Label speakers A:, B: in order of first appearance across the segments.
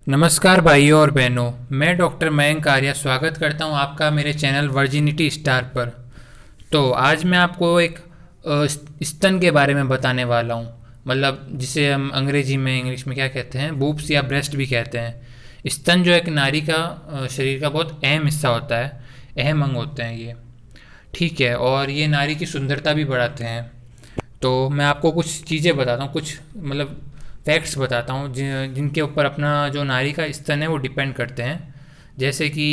A: नमस्कार भाइयों और बहनों, मैं डॉक्टर मयंक आर्या स्वागत करता हूं आपका मेरे चैनल वर्जिनिटी स्टार पर। तो आज मैं आपको एक स्तन के बारे में बताने वाला हूं। मतलब जिसे हम अंग्रेजी में इंग्लिश में क्या कहते हैं, बूब्स या ब्रेस्ट भी कहते हैं। स्तन जो एक नारी का शरीर का बहुत अहम हिस्सा होता है, अहम अंग होते हैं ये। ठीक है, और ये नारी की सुंदरता भी बढ़ाते हैं। तो मैं आपको कुछ चीज़ें बताता हूँ, कुछ मतलब फैक्ट्स बताता हूँ जिनके ऊपर अपना जो नारी का स्तन है वो डिपेंड करते हैं। जैसे कि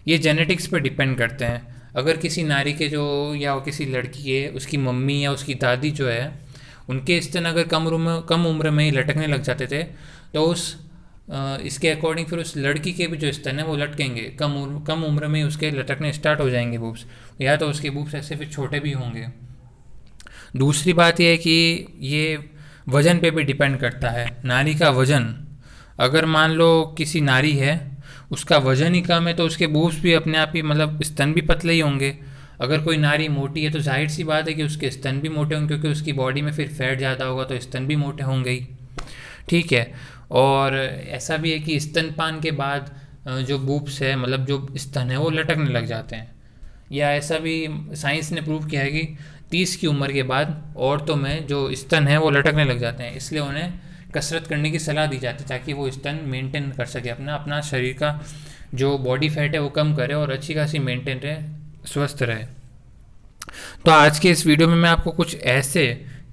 A: ये जेनेटिक्स पर डिपेंड करते हैं। अगर किसी नारी के जो या किसी लड़की के उसकी मम्मी या उसकी दादी जो है, उनके स्तन अगर कम उम्र में ही लटकने लग जाते थे, तो इसके अकॉर्डिंग फिर उस लड़की के भी जो स्तन है वो लटकेंगे, कम उम्र में ही उसके लटकने स्टार्ट हो जाएंगे बूब्स, या तो उसके बूब्स ऐसे फिर छोटे भी होंगे। दूसरी बात यह है कि ये वज़न पे भी डिपेंड करता है, नारी का वज़न। अगर मान लो किसी नारी है, उसका वज़न ही कम है, तो उसके बूब्स भी अपने आप ही मतलब स्तन भी पतले ही होंगे। अगर कोई नारी मोटी है तो जाहिर सी बात है कि उसके स्तन भी मोटे होंगे, क्योंकि उसकी बॉडी में फिर फैट ज़्यादा होगा तो स्तन भी मोटे होंगे ही। ठीक है। और ऐसा भी है कि स्तनपान के बाद जो बूब्स है, मतलब जो स्तन है, वो लटकने लग जाते हैं। या ऐसा भी साइंस ने प्रूव किया है कि 30 की उम्र के बाद औरतों में जो स्तन है वो लटकने लग जाते हैं। इसलिए उन्हें कसरत करने की सलाह दी जाती है, ताकि वो स्तन मेंटेन कर सके, अपना अपना शरीर का जो बॉडी फैट है वो कम करे और अच्छी खासी मेंटेन रहे, स्वस्थ रहे। तो आज के इस वीडियो में मैं आपको कुछ ऐसे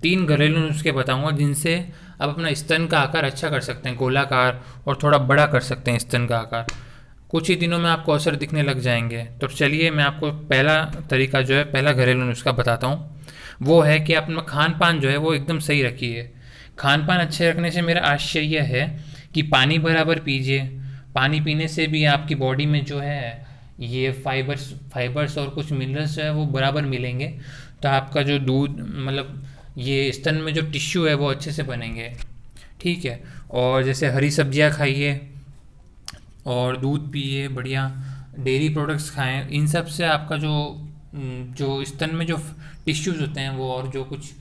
A: 3 घरेलू नुस्खे बताऊंगा जिनसे आप अपना स्तन का आकार अच्छा कर सकते हैं, गोलाकार, और थोड़ा बड़ा कर सकते हैं स्तन का आकार। कुछ ही दिनों में आपको असर दिखने लग जाएंगे। तो चलिए मैं आपको पहला तरीका जो है, पहला घरेलू नुस्खा बताता हूँ। वो है कि अपना खान पान जो है वो एकदम सही रखिए। खान पान अच्छे रखने से मेरा आशय यह है कि पानी बराबर पीजिए। पानी पीने से भी आपकी बॉडी में जो है ये फाइबर्स और कुछ मिनरल्स जो है वो बराबर मिलेंगे। तो आपका जो दूध, मतलब ये स्तन में जो टिश्यू है वो अच्छे से बनेंगे। ठीक है। और जैसे हरी सब्जियां खाइए और दूध पिए, बढ़िया डेयरी प्रोडक्ट्स खाएं। इन सब से आपका जो स्तन में जो टिश्यूज़ होते हैं वो, और जो कुछ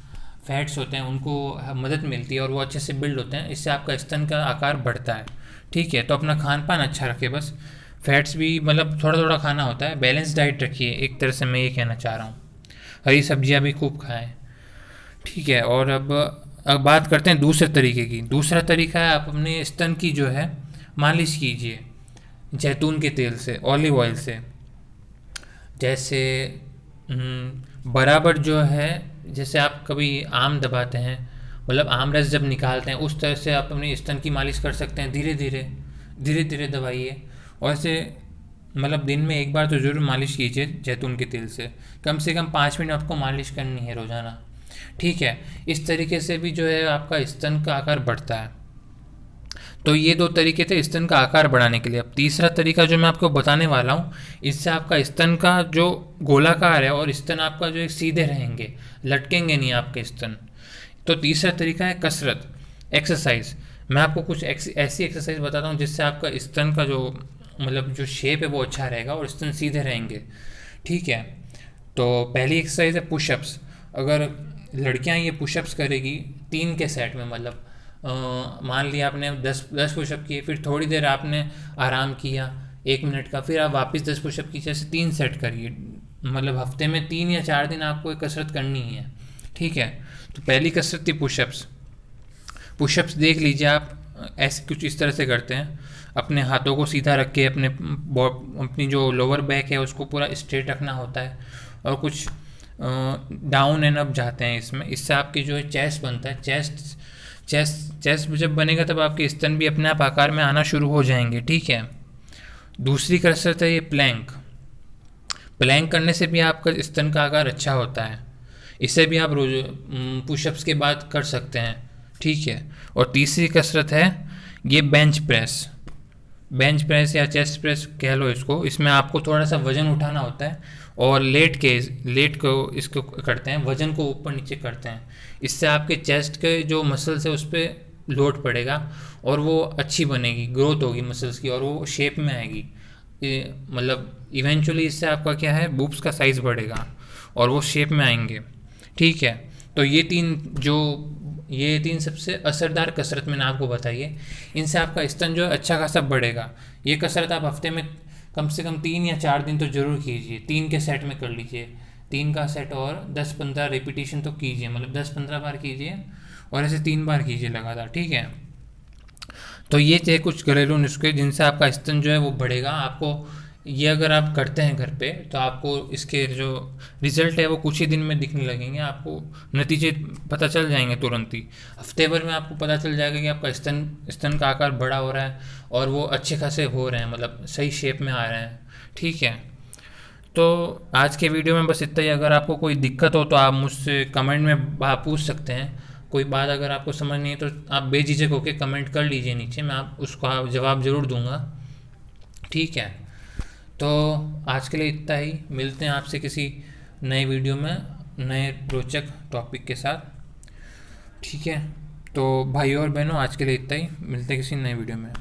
A: फैट्स होते हैं, उनको मदद मिलती है और वो अच्छे से बिल्ड होते हैं। इससे आपका स्तन का आकार बढ़ता है। ठीक है। तो अपना खान पान अच्छा रखें बस। फैट्स भी मतलब थोड़ा थोड़ा खाना होता है, बैलेंस डाइट रखिए, एक तरह से मैं ये कहना चाह रहा हूँ। हरी सब्जियाँ भी खूब खाएं। ठीक है। और अब बात करते हैं दूसरे तरीके की। दूसरा तरीका है, आप अपने स्तन की जो है मालिश कीजिए जैतून के तेल से, ऑलिव ऑयल से। जैसे बराबर जो है, जैसे आप कभी आम दबाते हैं, मतलब आम रस जब निकालते हैं, उस तरह से आप अपने स्तन की मालिश कर सकते हैं। धीरे धीरे दबाइए। और ऐसे मतलब दिन में एक बार तो ज़रूर मालिश कीजिए जैतून के तेल से कम 5 मिनट आपको मालिश करनी है रोज़ाना। ठीक है। इस तरीके से भी जो है आपका स्तन का आकार बढ़ता है। तो ये 2 तरीके थे स्तन का आकार बढ़ाने के लिए। अब तीसरा तरीका जो मैं आपको बताने वाला हूँ, इससे आपका स्तन का जो गोलाकार है और स्तन आपका जो एक सीधे रहेंगे, लटकेंगे नहीं आपके स्तन। तो तीसरा तरीका है कसरत, एक्सरसाइज। मैं आपको कुछ ऐसी एक्सरसाइज बताता हूँ जिससे आपका स्तन का जो मतलब जो शेप है वो अच्छा रहेगा और स्तन सीधे रहेंगे। ठीक है। तो पहली एक्सरसाइज है पुशअप्स। अगर लड़कियां ये पुशअप्स करेगी 3 के सेट में, मतलब मान लिया आपने 10 पुशअप किए, फिर थोड़ी देर आपने आराम किया 1 मिनट का, फिर आप वापस 10 पुशअप कीजिए, जैसे 3 सेट करिए। मतलब हफ्ते में 3 या 4 दिन आपको एक कसरत करनी ही है। ठीक है। तो पहली कसरत थी पुशअप्स। पुशअप्स देख लीजिए आप, ऐसे कुछ इस तरह से करते हैं। अपने हाथों को सीधा रख के अपनी जो लोअर बैक है उसको पूरा स्ट्रेट रखना होता है, और कुछ डाउन एंड अप जाते हैं इसमें। इससे आपकी जो है चेस्ट बनता है। चेस्ट जब बनेगा तब आपके स्तन भी अपने आप आकार में आना शुरू हो जाएंगे। ठीक है। दूसरी कसरत है ये प्लैंक। प्लैंक करने से भी आपका स्तन का आकार अच्छा होता है। इसे भी आप रोज पुशअप्स के बाद कर सकते हैं। ठीक है। और तीसरी कसरत है ये बेंच प्रेस या चेस्ट प्रेस कह लो इसको। इसमें आपको थोड़ा सा वजन उठाना होता है और लेट को इसको करते हैं, वजन को ऊपर नीचे करते हैं। इससे आपके चेस्ट के जो मसल्स है उस पर लोड पड़ेगा और वो अच्छी बनेगी, ग्रोथ होगी मसल्स की, और वो शेप में आएगी। मतलब इवेंचुअली इससे आपका क्या है, बूब्स का साइज़ बढ़ेगा और वो शेप में आएंगे। ठीक है। तो ये 3 जो ये 3 सबसे असरदार कसरत मैंने आपको बताई है। इनसे आपका स्तन जो है अच्छा खासा बढ़ेगा। ये कसरत आप हफ्ते में कम से कम 3 या 4 दिन तो ज़रूर कीजिए। 3 के सेट में कर लीजिए, 3 का सेट और 10-15 रिपीटिशन तो कीजिए, मतलब 10-15 बार कीजिए और ऐसे 3 बार कीजिए लगातार, ठीक है। तो ये थे कुछ घरेलू नुस्खे जिनसे आपका स्तन जो है वो बढ़ेगा। आपको ये अगर आप करते हैं घर पे तो आपको इसके जो रिजल्ट है वो कुछ ही दिन में दिखने लगेंगे। आपको नतीजे पता चल जाएंगे तुरंत ही। हफ्ते भर में आपको पता चल जाएगा कि आपका स्तन का आकार बड़ा हो रहा है और वो अच्छे खासे हो रहे हैं, मतलब सही शेप में आ रहे हैं, ठीक है। तो आज के वीडियो में बस इतना ही। अगर आपको कोई दिक्कत हो तो आप मुझसे कमेंट में पूछ सकते हैं। कोई बात अगर आपको समझ नहीं है तो आप बेझिझक होकर कमेंट कर लीजिए नीचे, मैं आप उसका जवाब ज़रूर दूंगा, ठीक है। तो आज के लिए इतना ही। मिलते हैं आपसे किसी नए वीडियो में नए रोचक टॉपिक के साथ, ठीक है। तो भाइयों और बहनों, आज के लिए इतना ही। मिलते हैं किसी नए वीडियो में।